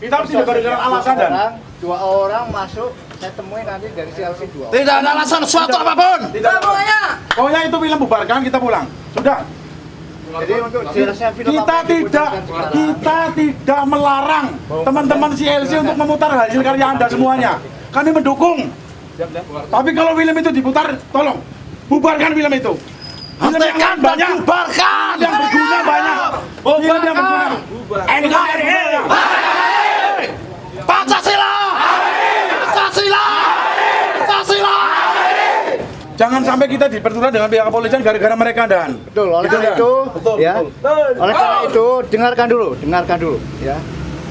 Kita harus tidak berikan alasan dan dua orang masuk, saya temui nanti dari CLC 2. Tidak ada alasan suatu apapun. pokoknya itu film bubarkan, kita pulang. Sudah. Jadi untuk jelasnya film Kita tidak melarang teman-teman CLC untuk memutar hasil karya Anda semuanya. Kami mendukung. Tapi kalau film itu diputar, tolong bubarkan film itu. Film yang lain banyak, bubarkan. yang berguna banyak. Film yang berguna. NKRI. Pancasila. Pancasila. Pancasila. Jangan sampai kita dipertular dengan pihak kepolisian gara-gara mereka dan. Betul, oleh karena itu, ya. Oleh karena itu, dengarkan dulu, ya.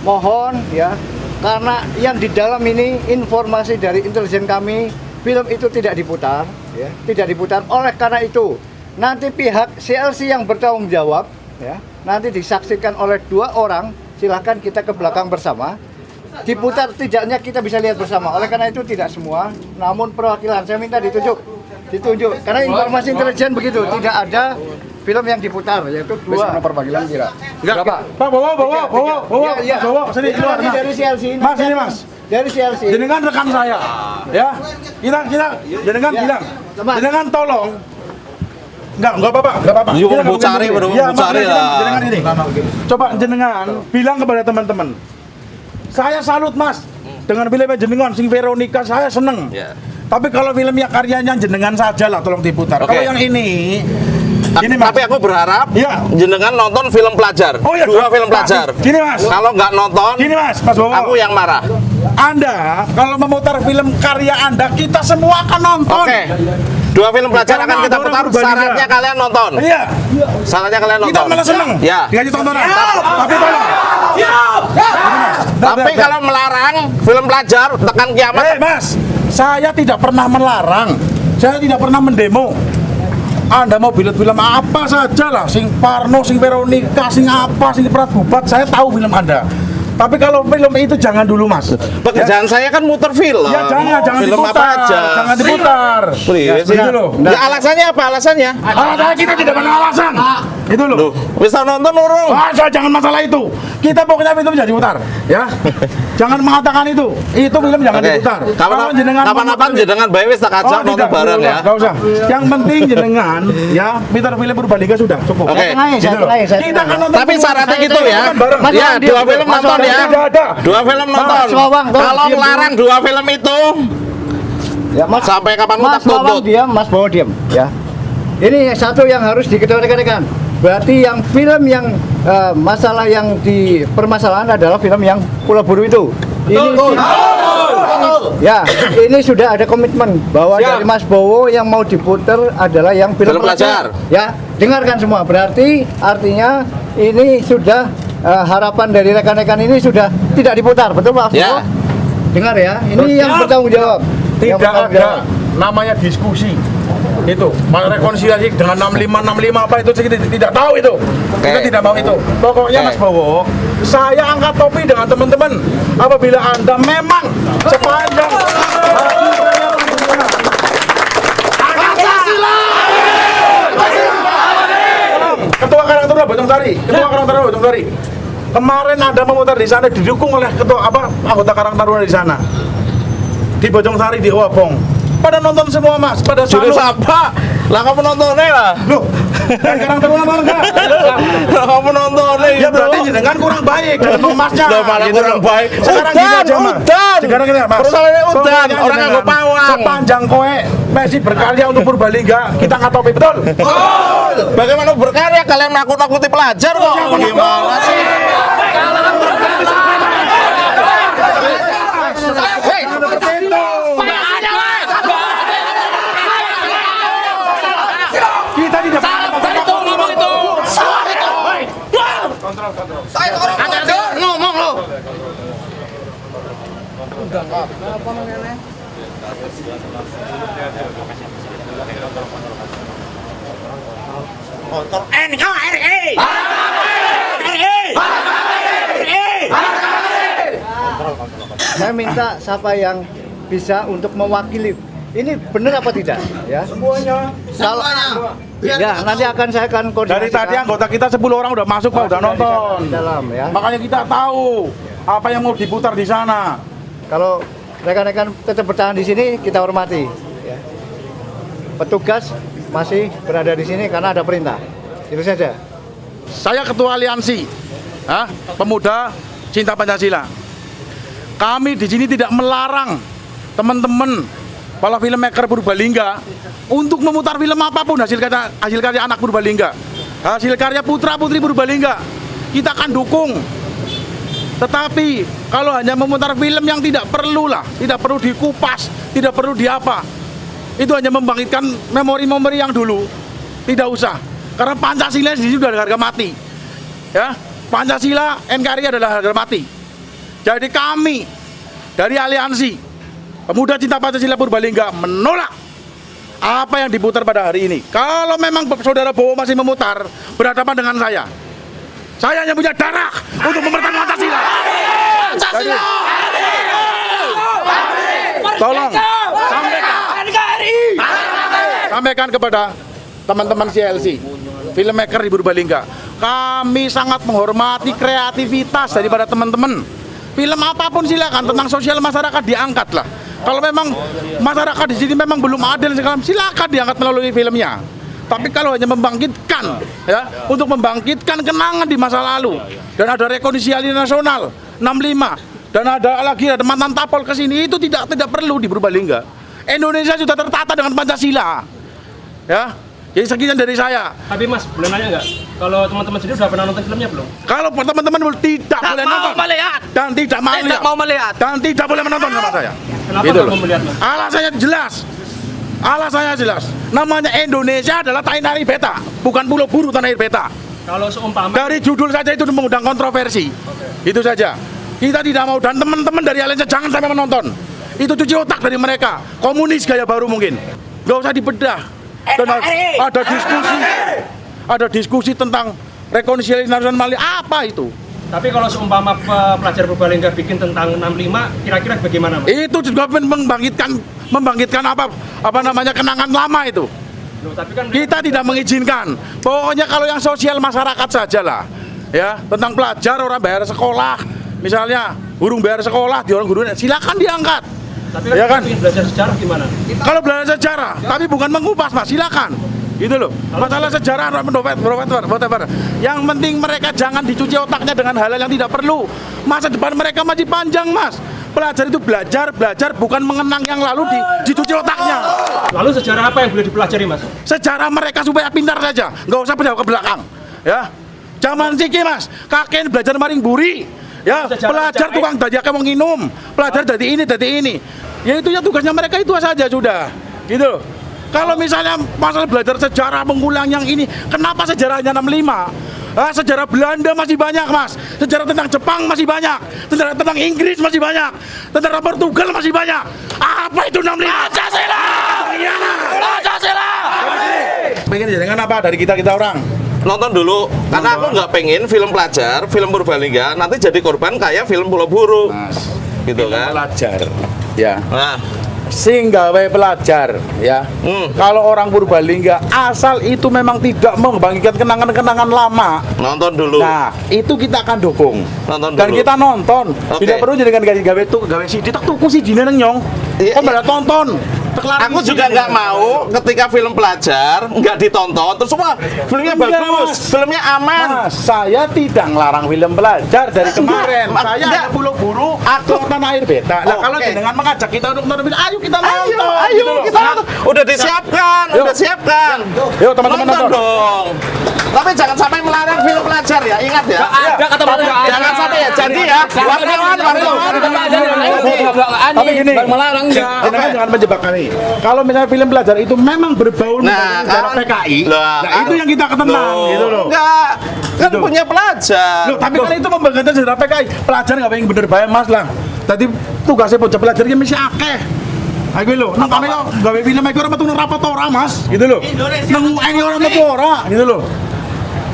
Mohon, ya, karena yang di dalam ini informasi dari intelijen kami, film itu tidak diputar, ya, tidak diputar. Oleh karena itu, nanti pihak CLC yang bertanggung jawab, ya, nanti disaksikan oleh 2 orang. Silahkan kita ke belakang bersama. Diputar tidaknya kita bisa lihat bersama. Oleh karena itu tidak semua, namun perwakilan saya minta ditunjuk. Karena informasi intelijen begitu, tidak ada film yang diputar, yaitu 2 perwakilan kira. Berapa? Pak, bawa, sini keluar. Ini dari CLC. Mas, ini Mas. Dari CLC. Jenengan rekan saya, ya. Kita jenengan bilang, jenengan tolong. Enggak apa-apa. Iya, mau cari, baru mau cari lah. Jenengan ini. Coba jenengan bilang kepada teman-teman. Saya salut Mas dengan filmnya jenengan, sing Veronica, saya seneng. Ya. Tapi kalau filmnya karyanya jenengan saja lah, tolong diputar. Oke. Kalau yang ini Mas. Tapi aku berharap Iya. jenengan nonton film pelajar. Oh, iya, 2 film Pak. pelajar. Gini, Mas. Kalau nggak nonton, Gini Mas Bowo. aku yang marah. Anda kalau memutar film karya Anda, kita semua akan nonton. Oke. 2 film pelajar Karena akan kita ada putar. orang berbeda. Syaratnya kalian nonton. Iya. Syaratnya kalian Kita nonton. malah seneng. Ya. Dikasih tontonan. Tapi tolong. Tapi kalau melarang film pelajar tekan kiamat. Mas, saya tidak pernah melarang. Saya tidak pernah mendemo. Anda mau bilet film apa saja lah, sing Parno, sing Veronica, sing apa, sing Pratbubat, saya tahu film Anda. Tapi kalau film itu jangan dulu Mas. Pekerjaan saya kan muter film. Ya jangan film diputar. apa aja. Jangan diputar. Please. Itu loh. Ya alasannya apa alasannya? Alasannya kita tidak pernah alasan. Itu loh. Loh, bisa nonton urung. Jangan masalah itu. Kita pokoknya film jangan diputar, ya. Jangan mengatakan itu. Itu film jangan diputar. Kapan-kapan jenengan bae wis tak ajak nonton bareng ya. Enggak usah. Yang penting jenengan ya, putar film Purbalingga sudah cukup. Oke. Gitu loh. Kita kan nonton. Tapi syaratnya gitu ya. Mas, Ya, 2 film nonton ya. Tidak ada. 2 film nonton. Kalau melarang 2 film itu, Ya, Mas. sampai kapan Mas tak tuntut? Bawang diam, Mas Bowo diam, ya. Ini satu yang harus diketahui rekan-rekan. Berarti yang film yang masalah yang di permasalahan adalah film yang Pulau Buru itu. Ya, ini sudah ada komitmen bahwa dari Mas Bowo yang mau diputar adalah yang film pelajar. Ya, dengarkan semua. Berarti artinya ini sudah harapan dari rekan-rekan ini sudah tidak diputar, betul Pak Bowo? Ya. Dengar ya, ini yang bertanggung jawab. Tidak ada namanya diskusi. Itu rekonsiliasi dengan 65 apa itu kita tidak tahu itu. Kita tidak mau itu. Pokoknya Mas Bowo, saya angkat topi dengan teman-teman apabila Anda memang sepanjang Pancasila. Ketua Karang Taruna Bojong Sari. Kemarin Anda memutar di sana didukung oleh anggota Karang Taruna di sana. Di Bojong Sari di Owabong. Pada nonton semua Mas, pada Judul salut. apa? Lah kamu nontonnya lah. Loh, dari Karang Taruna mana enggak? Lah kamu nontonnya. Ya berarti jenengan kurang baik dalam mengemasnya. Lah malah Gitu kurang loh. baik. Sekarang gini aja Mas. Sekarang gini Mas. Persoalannya udan, Pokoknya orang jenengan nggak pawang. Sepanjang kowe masih berkarya untuk Purbalingga, kita nggak topi betul. Bagaimana berkarya kalian nakut-nakuti pelajar kok? Gimana sih? Kita tidak Ngomong itu. Salah itu. Saya ngomong lo. motor NKRI. Saya minta siapa yang bisa untuk mewakili. Ini benar apa tidak? Ya. Semuanya. Kalau ya nanti saya akan koordinasikan. Dari tadi anggota kita 10 orang udah masuk Pak, udah nonton. Di dalam ya. Makanya kita tahu Apa yang mau diputar di sana? Kalau rekan-rekan tetap bertahan di sini, kita hormati. Ya. Petugas masih berada di sini karena ada perintah. Itu saja. Saya ketua aliansi pemuda cinta Pancasila. Kami di sini tidak melarang teman-teman para filmmaker Purbalingga untuk memutar film apapun hasil karya anak Purbalingga, hasil karya putra-putri Purbalingga. Kita akan dukung. Tetapi kalau hanya memutar film yang tidak perlu dikupas, tidak perlu diapa, itu hanya membangkitkan memori-memori yang dulu. Tidak usah. Karena Pancasila di sini sudah harga mati. Ya, Pancasila NKRI adalah harga mati. Jadi kami dari aliansi Pemuda Cinta Pancasila Purbalingga menolak apa yang diputar pada hari ini. Kalau memang saudara Bowo masih memutar berhadapan dengan saya hanya punya darah untuk mempertahankan Pancasila. Jadi, tolong sampaikan kepada teman-teman CLC, filmmaker di Purbalingga. Kami sangat menghormati kreativitas daripada teman-teman. Film apapun silakan, tentang sosial masyarakat diangkat lah. Kalau memang masyarakat di sini memang belum adil sekarang, silakan diangkat melalui filmnya. Tapi kalau hanya membangkitkan, untuk membangkitkan kenangan di masa lalu, dan ada rekonsiliasi nasional 65, dan ada mantan tapol ke sini, itu tidak perlu di Purbalingga. Indonesia sudah tertata dengan Pancasila. Ya, jadi sekian dari saya. Tapi Mas, boleh nanya nggak? Kalau teman-teman sendiri sudah pernah nonton filmnya belum? Kalau teman-teman tidak boleh nonton dan tidak mau melihat dan tidak boleh menonton sama saya. Kenapa Gitu nggak loh. mau melihat, Mas? Alasannya jelas. Namanya Indonesia adalah tanah air beta, bukan pulau buru tanah air beta. Kalau seumpama Dari judul saja itu mengundang kontroversi. Itu saja. Kita tidak mau, dan teman-teman dari aliansi jangan sampai menonton. Itu cuci otak dari mereka. Komunis gaya baru mungkin. Gak usah dibedah. Dan ada diskusi tentang rekonsiliasi nasional, apa itu? tapi kalau seumpama pelajar Purbalingga bikin tentang 65, kira-kira bagaimana, Mas? Itu juga membangkitkan apa namanya kenangan lama itu. Loh, tapi kan Kita tidak mengizinkan. Pokoknya kalau yang sosial masyarakat sajalah. Ya, tentang pelajar orang bayar sekolah, misalnya guru bayar sekolah, di orang guru silakan diangkat. tapi ya kan? ingin belajar sejarah gimana? Kalau belajar sejarah, tapi bukan mengupas, Mas, silakan. Gitu loh. Masalah sejarah whatever. Yang penting mereka jangan dicuci otaknya dengan hal-hal yang tidak perlu. Masa depan mereka masih panjang, Mas. Pelajar itu belajar bukan mengenang yang lalu dicuci otaknya. Lalu sejarah apa yang boleh dipelajari, Mas? Sejarah mereka supaya pintar saja, nggak usah pindah ke belakang. Ya, zaman siki, Mas, kakek belajar maring buri. Ya, pelajar tukang dadiake wong nginum, pelajar dari ini. Ya itu ya tugasnya mereka itu saja sudah. Gitu loh. Kalau misalnya masalah belajar sejarah mengulang yang ini, kenapa sejarahnya 65? Sejarah Belanda masih banyak, Mas. Sejarah tentang Jepang masih banyak. Sejarah tentang Inggris masih banyak. Tentang Portugal masih banyak. Apa itu 65? Pancasila! Pancasila! Pengen dengan apa dari kita orang? Nonton dulu, karena aku nggak pengen film pelajar, film Purbalingga nanti jadi korban kayak film Pulau Buru, Mas, gitu kan? pelajar. Ya. Nah, Sing gawe pelajar ya. Kalau orang Purbalingga asal itu memang tidak membangkitkan kenangan-kenangan lama. nonton dulu. Nah, itu kita akan dukung. Nonton Dan dulu. kita nonton. Oke. Tidak perlu jadi gawe CD tak tuku CD neng nyong. Iya, Kok malah tonton. Aku juga nggak mau ketika film pelajar nggak ditonton terus semua filmnya Iya, bagus, Mas. filmnya aman. Mas, saya tidak ngelarang film pelajar dari kemarin. Enggak, Saya enggak. hanya Pulau Buru, Aku- aku tanah air beta. Nah, kalau Oke. dengan mengajak kita untuk nonton film, ayo kita nonton. Ayo, gitu loh. kita nonton. Udah disiapkan, Yuk. udah siapkan. Yuk, teman-teman nonton. dong. Tapi jangan sampai melarang film pelajar ya, ingat ya. Ada kata Jangan sampai ya, jadi ya. Wartawan. Tapi gini, melarang jangan menjebak kami. Kalau misalnya film pelajar itu memang berbau Nah, sejarah kan. PKI, Lah, nah itu yang kita ketentang, gitu loh. Enggak, kan Gitu. punya pelajar. Loh, tapi kan itu membanggakan sejarah PKI. Pelajar nggak pengen bener bayar, Mas lah. Tadi tugasnya bocah pelajar ini mesti akeh. Ayo lho, nang kene kok gawe film iki ora metu nang rapat ora, Mas. Gitu loh. Nang ini ora metu ora, gitu loh.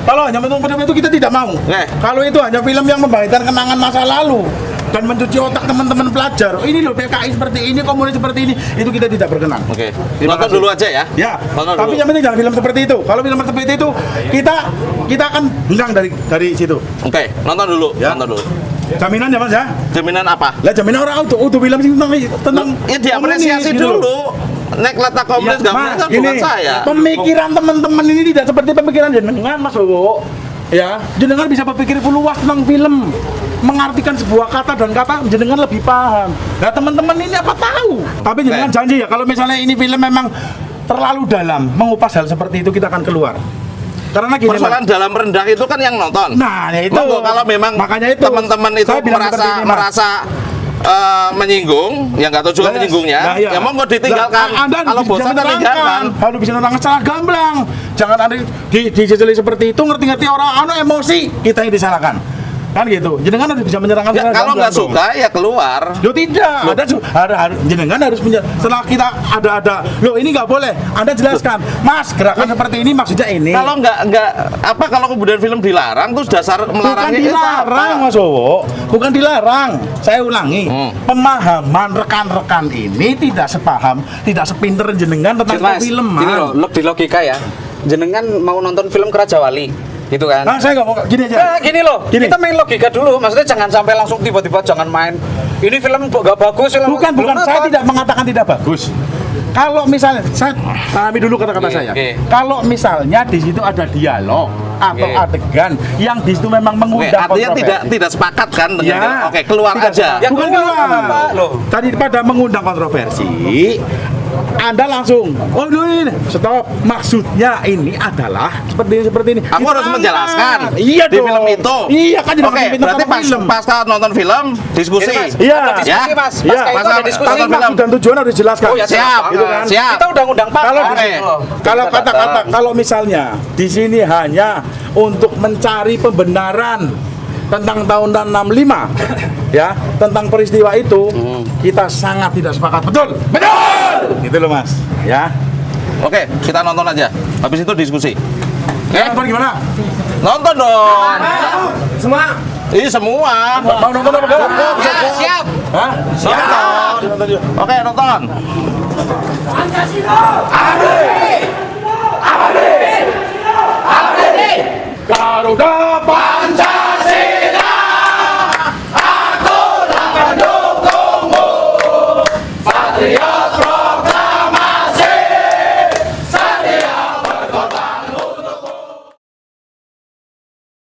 Kalau hanya metu itu kita tidak mau. Kalau itu hanya film yang membangkitkan kenangan masa lalu dan mencuci otak teman-teman pelajar. Ini loh PKI seperti ini, komunis seperti ini, itu kita tidak berkenan. Oke, Terima nonton kasih. dulu aja ya. Ya, Nonton tapi dulu. yang penting jangan film seperti itu. Kalau film seperti itu, kita akan hilang dari situ. Oke, nonton dulu, Ya. nonton dulu. Jaminan ya Mas ya? Jaminan apa? Lah jaminan orang utuh film sih tentang Ya diapresiasi komunis, gitu loh. dulu. Nek letak komunis Iya, gambarnya Mas, kan gini, bukan saya. pemikiran teman-teman ini tidak seperti pemikiran jenengan, Mas Bowo. Ya, jenengan bisa berpikir luas tentang film, mengartikan sebuah kata dan kata jenengan lebih paham. Nah, teman-teman ini apa tahu? Tapi jenengan janji ya, kalau misalnya ini film memang terlalu dalam, mengupas hal seperti itu kita akan keluar. Karena gini, Persoalan Mas. dalam rendah itu kan yang nonton. Nah, ya itu. Monggo, kalau memang makanya itu teman-teman itu saya bilang seperti ini, Mas. merasa menyinggung, yang nggak tahu juga menyinggungnya, Nah, iya. ya monggo ditinggalkan. Nah, Anda Kalau bisa bosan kan menerangkan. tinggalkan. Kalau bisa menerangkan secara gamblang. Jangan Anda dijejeli seperti itu, ngerti-ngerti orang emosi, kita yang disalahkan. Kan gitu. Jenengan harus bisa menyerangkan Ya, secara kalau nggak gamblang dong. suka ya keluar. Loh tidak, ada jenengan harus setelah kita ada. Loh ini nggak boleh. Anda jelaskan, Mas, gerakan seperti ini maksudnya ini. Kalau nggak apa kalau kemudian film dilarang terus dasar Bukan melarangnya itu dilarang, apa? Mas Bowo. Bukan dilarang. Saya ulangi, pemahaman rekan-rekan ini tidak sepaham, tidak sepinter jenengan tentang Mas, film. gini loh, di logika ya. Jenengan mau nonton film Keraja Wali, gitu kan? Nah, saya nggak mau gini aja. Nah, gini loh, Gini. kita main logika dulu. Maksudnya jangan sampai langsung tiba-tiba jangan main. Ini film kok gak bagus. Film Bukan, belum saya nonton. tidak mengatakan tidak bagus. Kalau misalnya, saya pahami dulu kata-kata Oke, saya. oke. Kalau misalnya di situ ada dialog atau Oke. adegan yang di situ memang Oke, mengundang artinya kontroversi. tidak sepakat kan dengan Ya, oke keluar tidak aja. sepakat. Ya, Bukan keluar, keluar. apa, loh? Tadi pada mengundang kontroversi, Anda langsung, oh ini, stop. Maksudnya ini adalah seperti ini. Aku Itu harus angkat. menjelaskan Iya di dong. film itu. Iya kan jadi Oke, berarti pasca nonton film diskusi. Ini, Mas, Iya. ada diskusi, Ya. Mas. Iya, Pasca itu pasca ada diskusi. nonton film. Maksud dan tujuan harus dijelaskan. Oh ya Siap, gitu kan. siap. Kita udah ngundang Pak. Kalau Oke. kalau kata-kata kalau misalnya di sini hanya untuk mencari pembenaran tentang tahun 65 ya, tentang peristiwa itu kita sangat tidak sepakat. Betul. Gitu loh, Mas. Ya. Oke, kita nonton aja. Habis itu diskusi. Ya, nonton gimana? Nonton dong. Semua. Ini semua. Mau nonton apa enggak? Ya, siap. Hah? Nonton. Oke, nonton. Garuda Pancasila.